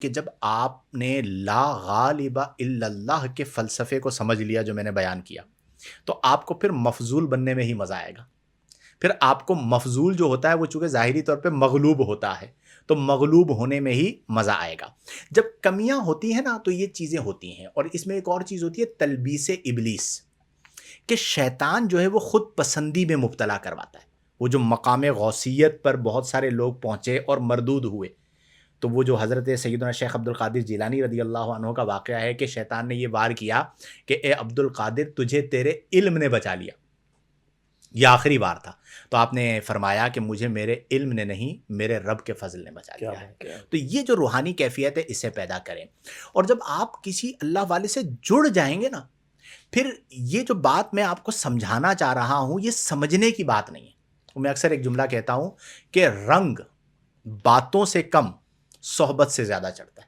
کہ جب آپ نے لا غالب الا اللہ کے فلسفے کو سمجھ لیا جو میں نے بیان کیا، تو آپ کو پھر مفضول بننے میں ہی مزہ آئے گا۔ پھر آپ کو مفضول جو ہوتا ہے وہ چونکہ ظاہری طور پہ مغلوب ہوتا ہے، تو مغلوب ہونے میں ہی مزہ آئے گا۔ جب کمیاں ہوتی ہیں نا تو یہ چیزیں ہوتی ہیں، اور اس میں ایک اور چیز ہوتی ہے تلبیس ابلیس، کہ شیطان جو ہے وہ خود پسندی میں مبتلا کرواتا ہے۔ وہ جو مقام غوثیت پر بہت سارے لوگ پہنچے اور مردود ہوئے، تو وہ جو حضرت سیدنا شیخ عبد القادر جیلانی رضی اللہ عنہ کا واقعہ ہے کہ شیطان نے یہ وار کیا کہ اے عبد القادر تجھے تیرے علم نے بچا لیا، یہ آخری بار تھا، تو آپ نے فرمایا کہ مجھے میرے علم نے نہیں، میرے رب کے فضل نے بچا کیا لیا ہے۔ بات ہے! تو یہ جو روحانی کیفیت ہے اسے پیدا کریں، اور جب آپ کسی اللہ والے سے جڑ جائیں گے نا، پھر یہ جو بات میں آپ کو سمجھانا چاہ رہا ہوں یہ سمجھنے کی بات نہیں ہے۔ میں اکثر ایک جملہ کہتا ہوں کہ رنگ باتوں سے کم صحبت سے زیادہ چڑھتا ہے۔